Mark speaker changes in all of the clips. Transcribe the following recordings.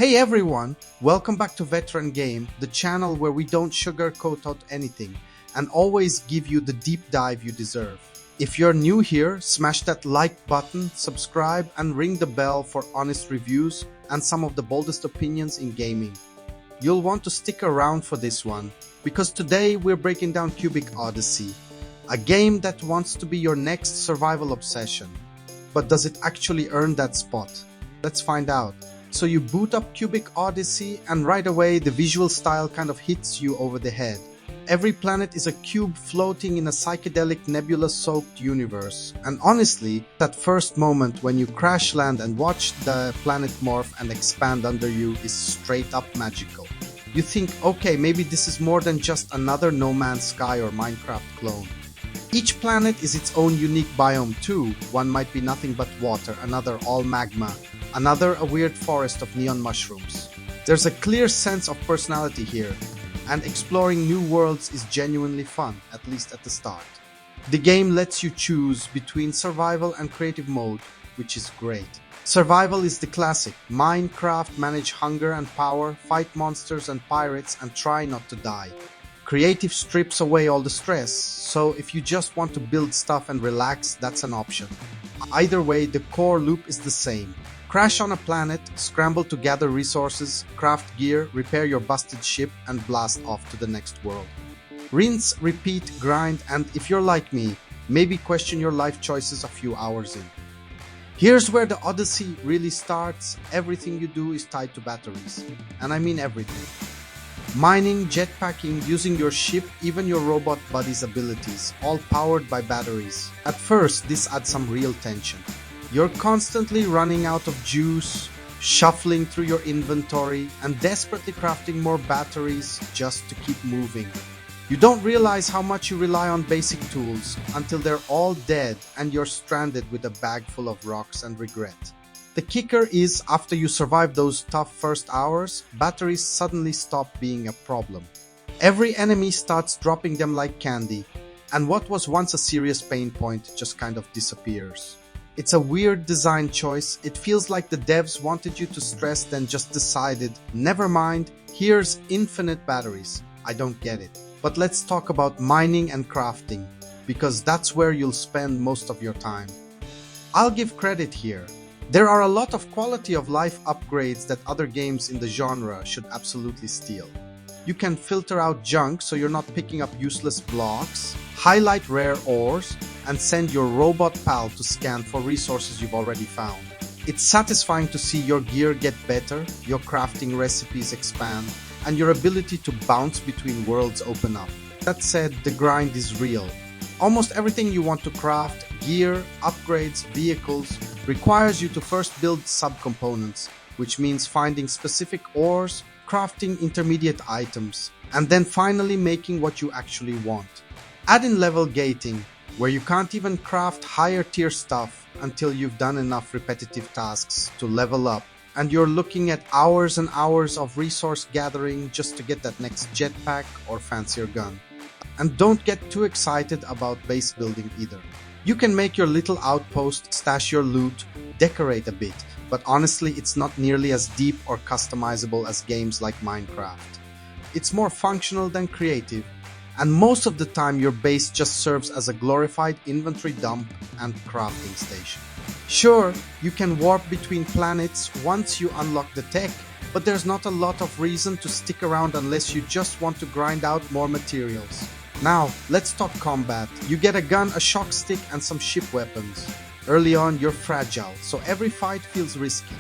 Speaker 1: Hey everyone, welcome back to Veteran Game, the channel where we don't sugarcoat out anything and always give you the deep dive you deserve. If you're new here, smash that like button, subscribe and ring the bell for honest reviews and some of the boldest opinions in gaming. You'll want to stick around for this one, because today we're breaking down Cubic Odyssey, a game that wants to be your next survival obsession. But does it actually earn that spot? Let's find out. So you boot up Cubic Odyssey and right away the visual style kind of hits you over the head. Every planet is a cube floating in a psychedelic nebula-soaked universe. And honestly, that first moment when you crash land and watch the planet morph and expand under you is straight up magical. You think, okay, maybe this is more than just another No Man's Sky or Minecraft clone. Each planet is its own unique biome too. One might be nothing but water, another all magma, another a weird forest of neon mushrooms. There's a clear sense of personality here, and exploring new worlds is genuinely fun, at least at the start. The game lets you choose between survival and creative mode, which is great. Survival is the classic: Minecraft, manage hunger and power, fight monsters and pirates, and try not to die. Creative strips away all the stress, so if you just want to build stuff and relax, that's an option. Either way, the core loop is the same. Crash on a planet, scramble to gather resources, craft gear, repair your busted ship, and blast off to the next world. Rinse, repeat, grind, and if you're like me, maybe question your life choices a few hours in. Here's where the Odyssey really starts. Everything you do is tied to batteries. And I mean everything. Mining, jetpacking, using your ship, even your robot buddy's abilities, all powered by batteries. At first, this adds some real tension. You're constantly running out of juice, shuffling through your inventory, and desperately crafting more batteries just to keep moving. You don't realize how much you rely on basic tools until they're all dead and you're stranded with a bag full of rocks and regret. The kicker is, after you survive those tough first hours, batteries suddenly stop being a problem. Every enemy starts dropping them like candy, and what was once a serious pain point just kind of disappears. It's a weird design choice. It feels like the devs wanted you to stress, then just decided, never mind, here's infinite batteries. I don't get it. But let's talk about mining and crafting, because that's where you'll spend most of your time. I'll give credit here. There are a lot of quality of life upgrades that other games in the genre should absolutely steal. You can filter out junk so you're not picking up useless blocks, highlight rare ores, and send your robot pal to scan for resources you've already found. It's satisfying to see your gear get better, your crafting recipes expand, and your ability to bounce between worlds open up. That said, the grind is real. Almost everything you want to craft, gear, upgrades, vehicles, requires you to first build subcomponents, which means finding specific ores, crafting intermediate items, and then finally making what you actually want. Add in level gating, where you can't even craft higher tier stuff until you've done enough repetitive tasks to level up, and you're looking at hours and hours of resource gathering just to get that next jetpack or fancier gun. And don't get too excited about base building either. You can make your little outpost, stash your loot, decorate a bit, but honestly it's not nearly as deep or customizable as games like Minecraft. It's more functional than creative, and most of the time your base just serves as a glorified inventory dump and crafting station. Sure, you can warp between planets once you unlock the tech, but there's not a lot of reason to stick around unless you just want to grind out more materials. Now, let's talk combat. You get a gun, a shock stick, and some ship weapons. Early on, you're fragile, so every fight feels risky.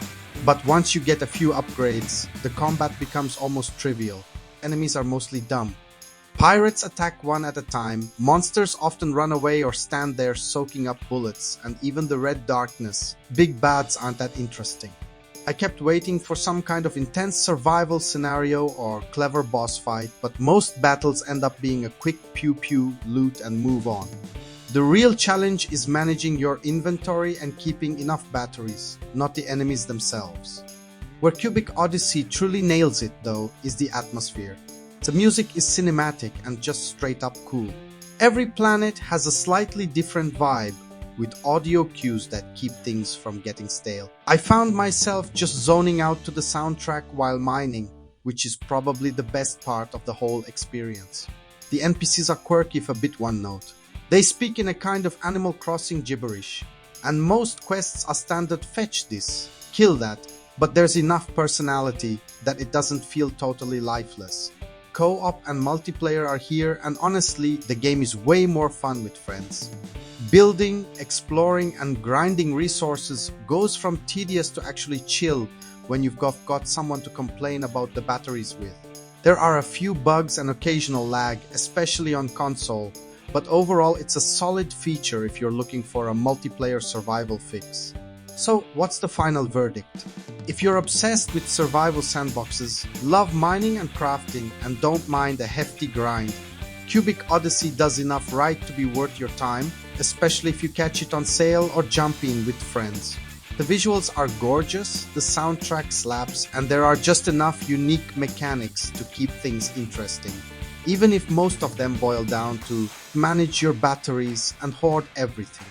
Speaker 1: But once you get a few upgrades, the combat becomes almost trivial. Enemies are mostly dumb. Pirates attack one at a time, monsters often run away or stand there soaking up bullets, and even the red darkness. Big bads aren't that interesting. I kept waiting for some kind of intense survival scenario or clever boss fight, but most battles end up being a quick pew-pew, loot and move on. The real challenge is managing your inventory and keeping enough batteries, not the enemies themselves. Where Cubic Odyssey truly nails it, though, is the atmosphere. The music is cinematic and just straight up cool. Every planet has a slightly different vibe, with audio cues that keep things from getting stale. I found myself just zoning out to the soundtrack while mining, which is probably the best part of the whole experience. The NPCs are quirky if a bit one note. They speak in a kind of Animal Crossing gibberish, and most quests are standard fetch this, kill that, but there's enough personality that it doesn't feel totally lifeless. Co-op and multiplayer are here, and honestly, the game is way more fun with friends. Building, exploring, and grinding resources goes from tedious to actually chill when you've got someone to complain about the batteries with. There are a few bugs and occasional lag, especially on console, but overall it's a solid feature if you're looking for a multiplayer survival fix. So, what's the final verdict? If you're obsessed with survival sandboxes, love mining and crafting, and don't mind a hefty grind, Cubic Odyssey does enough right to be worth your time, especially if you catch it on sale or jump in with friends. The visuals are gorgeous, the soundtrack slaps, and there are just enough unique mechanics to keep things interesting, even if most of them boil down to manage your batteries and hoard everything.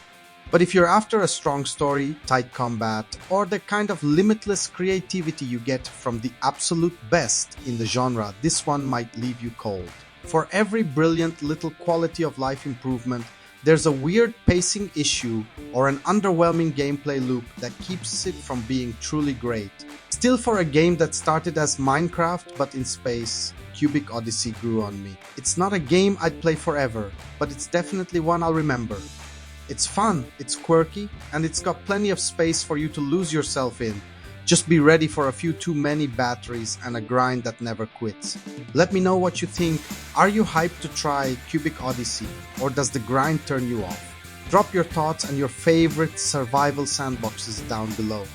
Speaker 1: But if you're after a strong story, tight combat, or the kind of limitless creativity you get from the absolute best in the genre, this one might leave you cold. For every brilliant little quality of life improvement, there's a weird pacing issue or an underwhelming gameplay loop that keeps it from being truly great. Still, for a game that started as Minecraft but in space, Cubic Odyssey grew on me. It's not a game I'd play forever, but it's definitely one I'll remember. It's fun, it's quirky, and it's got plenty of space for you to lose yourself in. Just be ready for a few too many batteries and a grind that never quits. Let me know what you think. Are you hyped to try Cubic Odyssey, or does the grind turn you off? Drop your thoughts and your favorite survival sandboxes down below.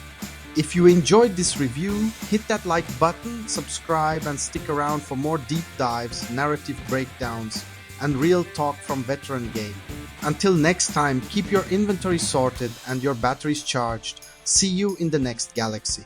Speaker 1: If you enjoyed this review, hit that like button, subscribe, and stick around for more deep dives, narrative breakdowns, and real talk from Veteran Game. Until next time, keep your inventory sorted and your batteries charged. See you in the next galaxy.